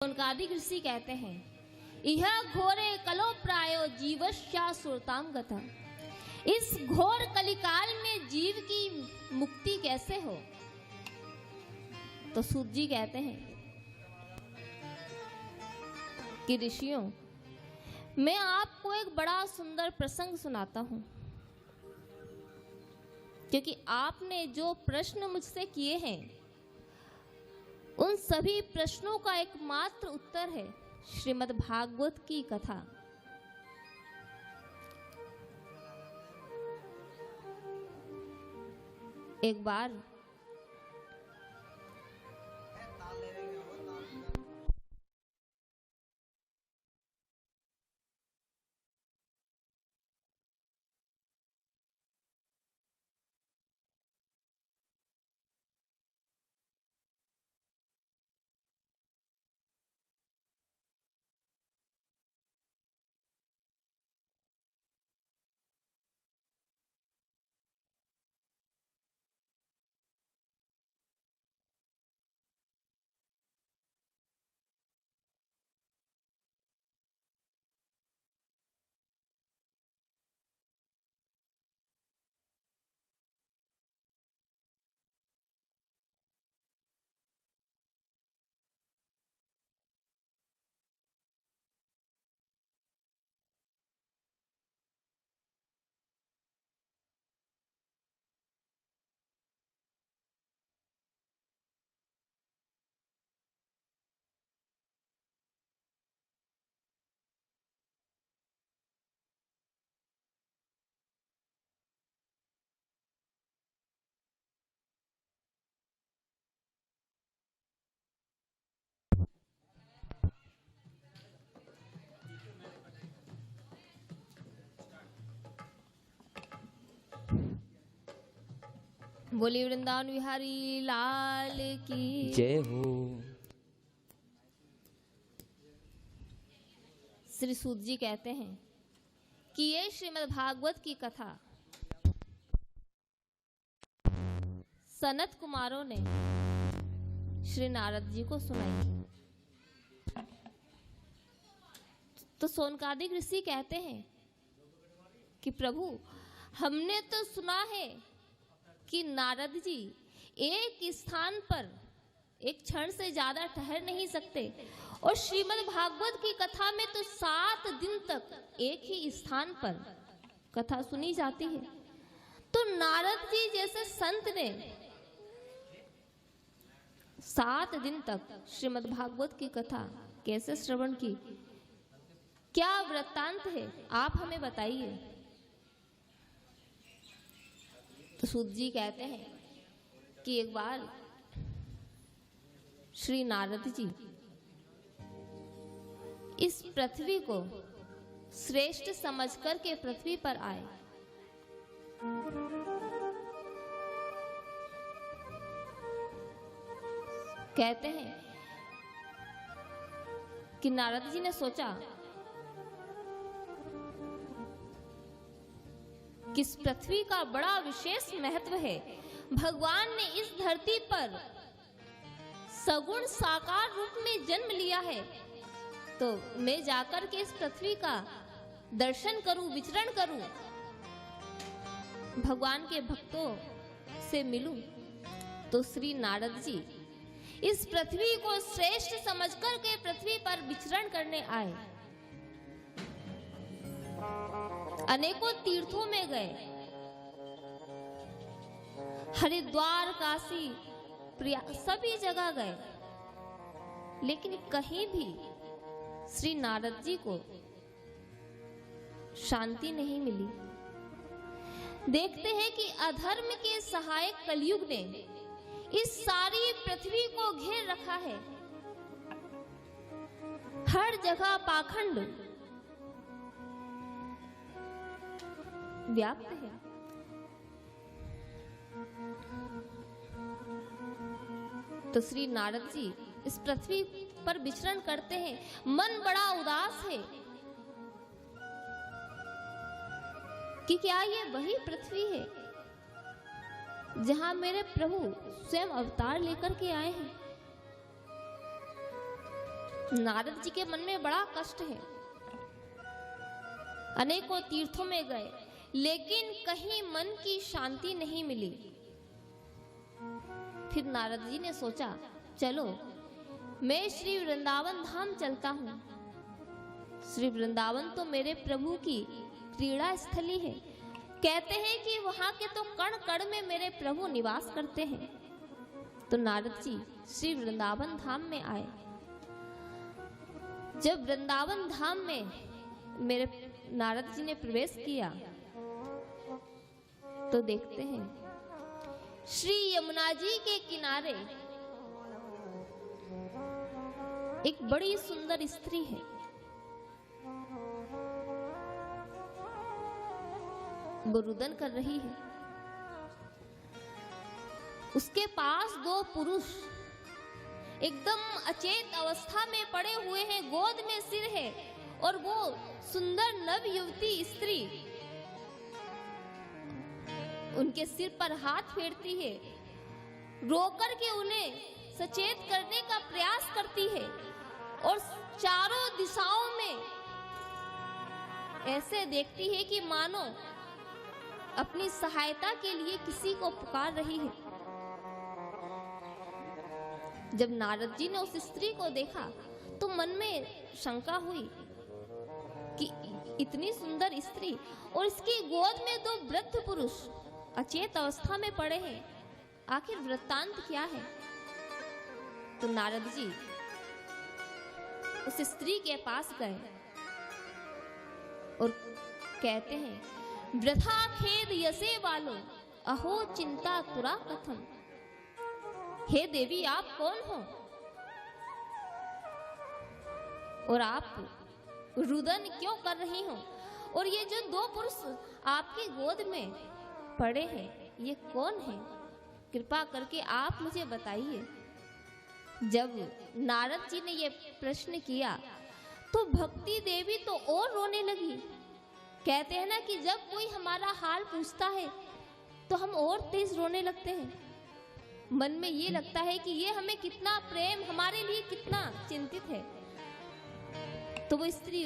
सोनकादिक ऋषि कहते हैं, यह घोरे कलो प्रायो जीवस्या सुरताम गता। इस घोर कलिकाल में जीव की मुक्ति कैसे हो? तो सूत जी कहते हैं कि ऋषियों, मैं आपको एक बड़ा सुंदर प्रसंग सुनाता हूं, क्योंकि आपने जो प्रश्न मुझसे किए हैं उन सभी प्रश्नों का एकमात्र उत्तर है श्रीमद् भागवत की कथा। एक बार बोली वृंदावन विहारी लाल की जय हो। श्री सूत जी कहते हैं कि ये श्रीमद् भागवत की कथा सनत कुमारों ने श्री नारद जी को सुनाई। तो सोनकादिक ऋषि कहते हैं कि प्रभु, हमने तो सुना है कि नारद जी एक स्थान पर एक क्षण से ज्यादा ठहर नहीं सकते, और श्रीमद् भागवत की कथा में तो 7 दिन तक एक ही स्थान पर कथा सुनी जाती है। तो नारद जी जैसे संत ने 7 दिन तक श्रीमद् भागवत की कथा कैसे श्रवण की, क्या वृत्तांत है, आप हमें बताइए। तो सूत जी कहते हैं कि एक बार श्री नारद जी इस पृथ्वी को श्रेष्ठ समझकर के पृथ्वी पर आए। कहते हैं कि नारद जी ने सोचा कि इस पृथ्वी का बड़ा विशेष महत्व है। भगवान ने इस धरती पर सगुण साकार रूप में जन्म लिया है, तो मैं जाकर के इस पृथ्वी का दर्शन करूं, विचरण करूं, भगवान के भक्तों से मिलूं। तो श्री नारद जी इस पृथ्वी को श्रेष्ठ समझकर के पृथ्वी पर विचरण करने आए। अनेकों तीर्थों में गए, हरिद्वार, काशी, प्रयाग, सभी जगह गए, लेकिन कहीं भी श्री नारद जी को शांति नहीं मिली। देखते हैं कि अधर्म के सहायक कलयुग ने इस सारी पृथ्वी को घेर रखा है। हर जगह पाखंड व्याप्त है। तो श्री नारद जी इस पृथ्वी पर विचरण करते हैं, मन बड़ा उदास है कि क्या ये वही पृथ्वी है जहां मेरे प्रभु स्वयं अवतार लेकर के आए हैं। नारद जी के मन में बड़ा कष्ट है। अनेकों तीर्थों में गए लेकिन कहीं मन की शांति नहीं मिली। फिर नारद जी ने सोचा, चलो मैं श्री वृंदावन धाम चलता हूँ। श्री वृंदावन तो मेरे प्रभु की क्रीड़ा स्थली है। कहते हैं कि वहां के तो कण कण में मेरे प्रभु निवास करते हैं। तो नारद जी श्री वृंदावन धाम में आए। जब वृंदावन धाम में मेरे नारद जी ने प्रवेश किया तो देखते हैं श्री यमुना जी के किनारे एक बड़ी सुंदर स्त्री है। वो रुदन कर रही है। उसके पास दो पुरुष एकदम अचेत अवस्था में पड़े हुए हैं, गोद में सिर है और वो सुंदर नव युवती स्त्री उनके सिर पर हाथ फेरती है, रोकर के उन्हें सचेत करने का प्रयास करती है और चारों दिशाओं में ऐसे देखती है कि मानो अपनी सहायता के लिए किसी को पुकार रही है। जब नारद जी ने उस स्त्री को देखा तो मन में शंका हुई कि इतनी सुंदर स्त्री और इसकी गोद में दो वृद्ध पुरुष अचेत अवस्था में पड़े हैं, आखिर वृत्तांत क्या है। तो नारद जी उस स्त्री के पास गए और कहते हैं, वृथा खेद यसे वालो अहो चिंता तुरा कथम। हे देवी, आप कौन हो और आप रुदन क्यों कर रही हो? और ये जो दो पुरुष आपकी गोद में पड़े हैं, ये कौन है? कृपा करके आप मुझे बताइए। जब नारद जी ने ये प्रश्न किया तो भक्ति देवी तो और रोने लगी। कहते हैं ना कि जब कोई हमारा हाल पूछता है तो हम और तेज रोने लगते हैं। मन में ये लगता है कि ये हमें कितना प्रेम, हमारे लिए कितना चिंतित है। तो वो स्त्री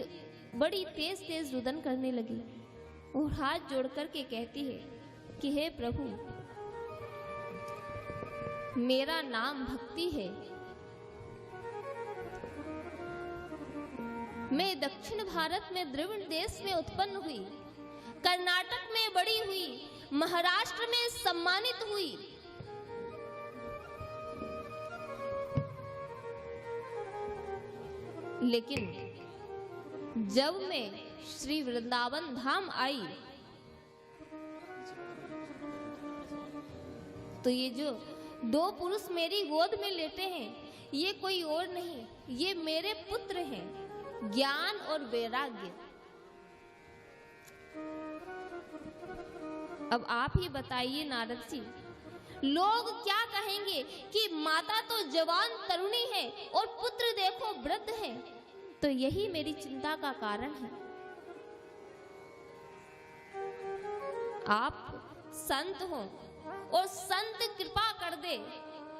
बड़ी तेज तेज रुदन करने लगी और हाथ जोड़ करके कहती है कि हे प्रभु, मेरा नाम भक्ति है। मैं दक्षिण भारत में द्रविड़ देश में उत्पन्न हुई, कर्नाटक में बड़ी हुई, महाराष्ट्र में सम्मानित हुई। लेकिन जब मैं श्री वृंदावन धाम आई तो ये जो दो पुरुष मेरी गोद में लेटे हैं, ये कोई और नहीं, ये मेरे पुत्र हैं, ज्ञान और वैराग्य। अब आप ही बताइए नारद जी, लोग क्या कहेंगे कि माता तो जवान तरुणी है और पुत्र देखो वृद्ध है। तो यही मेरी चिंता का कारण है। आप संत हो और संत कृपा कर दे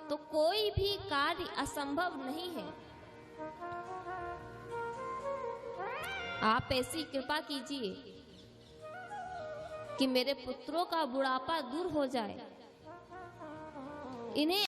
तो कोई भी कार्य असंभव नहीं है। आप ऐसी कृपा कीजिए कि मेरे पुत्रों का बुढ़ापा दूर हो जाए, इन्हें